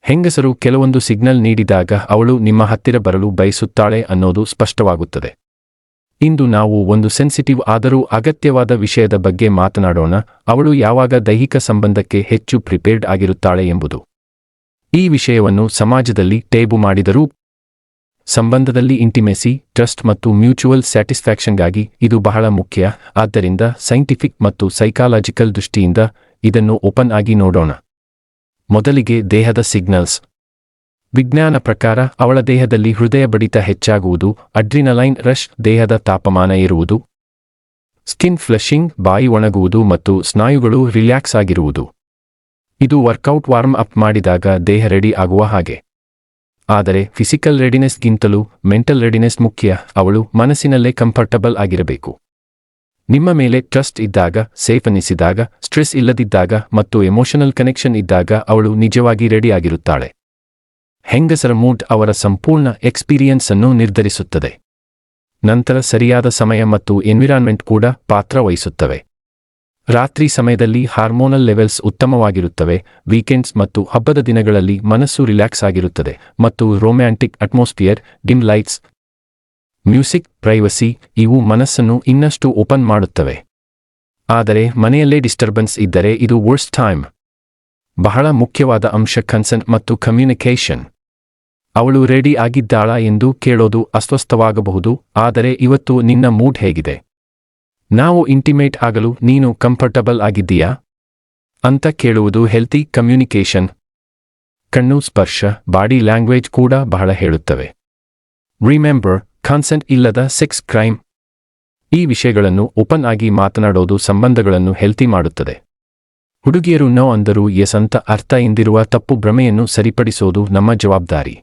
ಹೆಂಗಸರು ಕೆಲವೊಂದು ಸಿಗ್ನಲ್ ನೀಡಿದಾಗ ಅವಳು ನಿಮ್ಮ ಹತ್ತಿರ ಬರಲು ಬಯಸುತ್ತಾಳೆ ಅನ್ನೋದು ಸ್ಪಷ್ಟವಾಗುತ್ತದೆ. ಇಂದು ನಾವು ಒಂದು ಸೆನ್ಸಿಟಿವ್ ಆದರೂ ಅಗತ್ಯವಾದ ವಿಷಯದ ಬಗ್ಗೆ ಮಾತನಾಡೋಣ, ಅವಳು ಯಾವಾಗ ದೈಹಿಕ ಸಂಬಂಧಕ್ಕೆ ಹೆಚ್ಚು ಪ್ರಿಪೇರ್ಡ್ ಆಗಿರುತ್ತಾಳೆ ಎಂಬುದು. ಈ ವಿಷಯವನ್ನು ಸಮಾಜದಲ್ಲಿ ಟೇಬು ಮಾಡಿದರೂ ಸಂಬಂಧದಲ್ಲಿ ಇಂಟಿಮೆಸಿ, ಟ್ರಸ್ಟ್ ಮತ್ತು ಮ್ಯೂಚುವಲ್ ಸ್ಯಾಟಿಸ್ಫ್ಯಾಕ್ಷನ್ಗಾಗಿ ಇದು ಬಹಳ ಮುಖ್ಯ. ಆದ್ದರಿಂದ ಸೈಂಟಿಫಿಕ್ ಮತ್ತು ಸೈಕಾಲಜಿಕಲ್ ದೃಷ್ಟಿಯಿಂದ ಇದನ್ನು ಓಪನ್ ಆಗಿ ನೋಡೋಣ. ಮೊದಲಿಗೆ ದೇಹದ ಸಿಗ್ನಲ್ಸ್. ವಿಜ್ಞಾನ ಪ್ರಕಾರ ಅವಳ ದೇಹದಲ್ಲಿ ಹೃದಯ ಬಡಿತ ಹೆಚ್ಚಾಗುವುದು, ಅಡ್ರಿನಲೈನ್ ರಶ್, ದೇಹದ ತಾಪಮಾನ ಏರುವುದು, ಸ್ಕಿನ್ ಫ್ಲಶಿಂಗ್, ಬಾಯಿ ಒಣಗುವುದು ಮತ್ತು ಸ್ನಾಯುಗಳು ರಿಲ್ಯಾಕ್ಸ್ ಆಗಿರುವುದು. ಇದು ವರ್ಕೌಟ್ ವಾರ್ಮ್ ಅಪ್ ಮಾಡಿದಾಗ ದೇಹ ರೆಡಿ ಆಗುವ ಹಾಗೆ. ಆದರೆ ಫಿಸಿಕಲ್ ರೆಡಿನೆಸ್ಗಿಂತಲೂ ಮೆಂಟಲ್ ರೆಡಿನೆಸ್ ಮುಖ್ಯ. ಅವಳು ಮನಸ್ಸಿನಲ್ಲೇ ಕಂಫರ್ಟಬಲ್ ಆಗಿರಬೇಕು. ನಿಮ್ಮ ಮೇಲೆ ಟ್ರಸ್ಟ್ ಇದ್ದಾಗ, ಸೇಫ್ ಅನ್ನಿಸಿದಾಗ, ಸ್ಟ್ರೆಸ್ ಇಲ್ಲದಿದ್ದಾಗ ಮತ್ತು ಎಮೋಷನಲ್ ಕನೆಕ್ಷನ್ ಇದ್ದಾಗ ಅವಳು ನಿಜವಾಗಿ ರೆಡಿ ಆಗಿರುತ್ತಾಳೆ. ಹೆಂಗಸರ ಮೂಡ್ ಅವರ ಸಂಪೂರ್ಣ ಎಕ್ಸ್ಪೀರಿಯನ್ಸ್ ಅನ್ನು ನಿರ್ಧರಿಸುತ್ತದೆ. ನಂತರ ಸರಿಯಾದ ಸಮಯ ಮತ್ತು ಎನ್ವಿರಾನ್ಮೆಂಟ್ ಕೂಡ ಪಾತ್ರ ವಹಿಸುತ್ತವೆ. ರಾತ್ರಿ ಸಮಯದಲ್ಲಿ ಹಾರ್ಮೋನಲ್ ಲೆವೆಲ್ಸ್ ಉತ್ತಮವಾಗಿರುತ್ತವೆ, ವೀಕೆಂಡ್ಸ್ ಮತ್ತು ಹಬ್ಬದ ದಿನಗಳಲ್ಲಿ ಮನಸ್ಸು ರಿಲ್ಯಾಕ್ಸ್ ಆಗಿರುತ್ತದೆ ಮತ್ತು romantic atmosphere, dim lights, music, privacy ಇವು ಮನಸ್ಸನ್ನು ಇನ್ನಷ್ಟು ಓಪನ್ ಮಾಡುತ್ತವೆ. ಆದರೆ ಮನೆಯಲ್ಲೇ ಡಿಸ್ಟರ್ಬೆನ್ಸ್ ಇದ್ದರೆ ಇದು ವರ್ಸ್ಟ್ ಟೈಮ್. ಬಹಳ ಮುಖ್ಯವಾದ ಅಂಶ ಕನ್ಸೆಂಟ್ ಮತ್ತು ಕಮ್ಯುನಿಕೇಷನ್. ಅವಳು ರೆಡಿ ಆಗಿದ್ದಾಳಾ ಎಂದು ಕೇಳೋದು ಅಸ್ವಸ್ಥವಾಗಬಹುದು, ಆದರೆ ಇವತ್ತು ನಿನ್ನ ಮೂಡ್ ಹೇಗಿದೆ? ನಾವು ಇಂಟಿಮೇಟ್ ಆಗಲು ನೀನು ಕಂಫರ್ಟಬಲ್ ಆಗಿದ್ದೀಯಾ ಅಂತ ಕೇಳುವುದು ಹೆಲ್ತಿ ಕಮ್ಯುನಿಕೇಷನ್. ಕಣ್ಣು, ಸ್ಪರ್ಶ, ಬಾಡಿ ಲ್ಯಾಂಗ್ವೇಜ್ ಕೂಡ ಬಹಳ ಹೇಳುತ್ತವೆ. ರಿಮೆಂಬರ್, ಕನ್ಸೆಂಟ್ ಇಲ್ಲದ ಸೆಕ್ಸ್ ಕ್ರೈಮ್. ಈ ವಿಷಯಗಳನ್ನು ಓಪನ್ ಆಗಿ ಮಾತನಾಡೋದು ಸಂಬಂಧಗಳನ್ನು ಹೆಲ್ತಿ ಮಾಡುತ್ತದೆ. ಹುಡುಗಿಯರು ನೋ ಅಂದರೂ ಎಸ್ ಅಂತ ಅರ್ಥ ಎಂದಿರುವ ತಪ್ಪು ಭ್ರಮೆಯನ್ನು ಸರಿಪಡಿಸೋದು ನಮ್ಮ ಜವಾಬ್ದಾರಿ.